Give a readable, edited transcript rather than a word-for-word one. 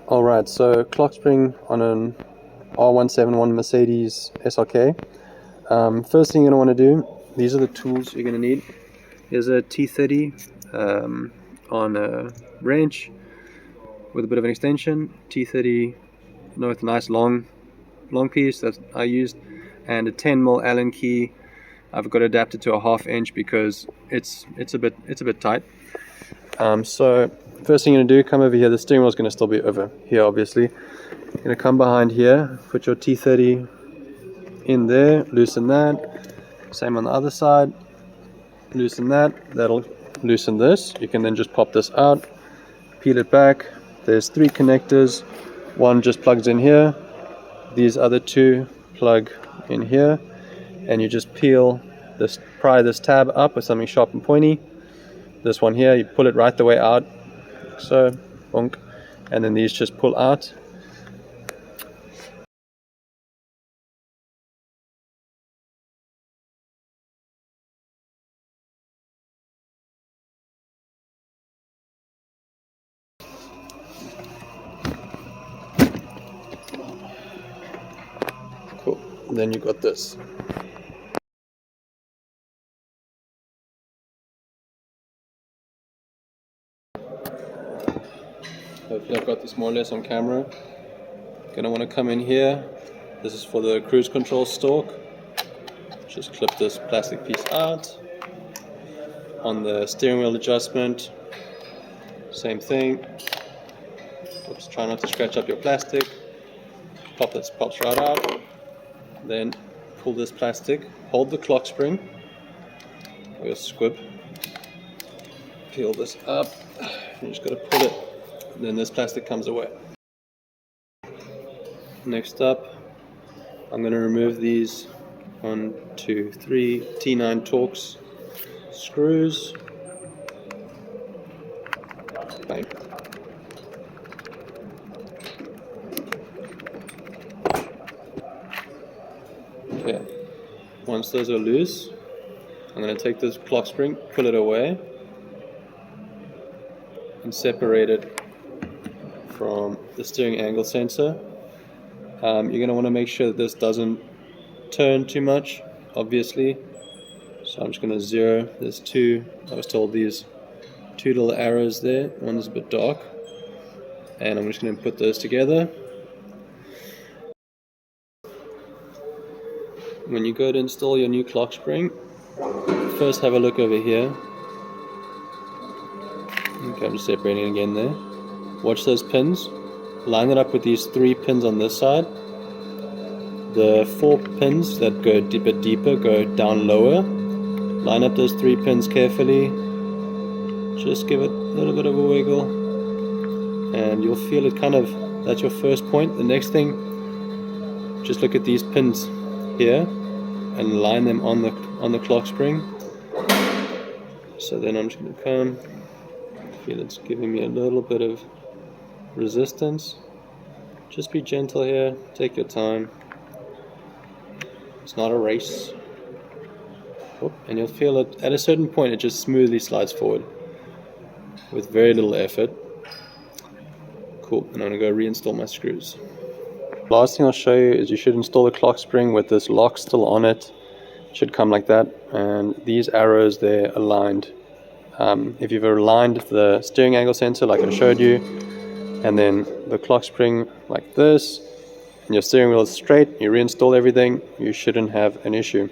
Alright, so clock spring on an R171 Mercedes SLK. First thing you're going to want to do, these are the tools you're going to need. Here's a T30 on a wrench with a bit of an extension. T30 with a nice long piece that I used, and a 10mm Allen key. I've got adapted to a 1/2 inch because it's a bit tight. So first thing you're going to do, come over here. The steering wheel is going to still be over here, obviously. You're going to come behind here, put your T30 in there, loosen that. Same on the other side, loosen that. That'll loosen this. You can then just pop this out, peel it back. There's 3 connectors. One just plugs in here. These other 2 plug in here, and you just pry this tab up with something sharp and pointy. This one here, you pull it right the way out, like so, bonk, and then these just pull out. Cool. And then you got this. Hopefully I've got this more or less on camera. Gonna want to come in here. This is for the cruise control stalk. Just clip this plastic piece out. On the steering wheel adjustment, same thing. Oops, try not to scratch up your plastic. Pops right out. Then pull this plastic, hold the clock spring, or your squib. Peel this up. You just gotta pull it. Then this plastic comes away. Next up, I'm going to remove these 1, 2, 3 T9 Torx screws. Bang. Okay. Once those are loose, I'm going to take this clock spring, pull it away, and separate it from the steering angle sensor. You're going to want to make sure that this doesn't turn too much, obviously. So I'm just going to zero. There's 2, I was told these 2 little arrows there. One is a bit dark. And I'm just going to put those together. When you go to install your new clock spring, first have a look over here. Okay, I'm just separating again there. Watch those pins. Line it up with these 3 pins on this side. The 4 pins that go a bit deeper go down lower. Line up those 3 pins carefully. Just give it a little bit of a wiggle, and you'll feel it kind of, that's your first point. The next thing, just look at these pins here and line them on the clock spring. So then I'm just going to come, feel it's giving me a little bit of resistance. Just be gentle here, take your time. It's not a race. And you'll feel it at a certain point, it just smoothly slides forward with very little effort. Cool, and I'm going to go reinstall my screws. Last thing I'll show you is you should install the clock spring with this lock still on it. It should come like that, and these arrows, they're aligned. If you've aligned the steering angle sensor like I showed you, and then the clock spring like this, and your steering wheel is straight, you reinstall everything, you shouldn't have an issue.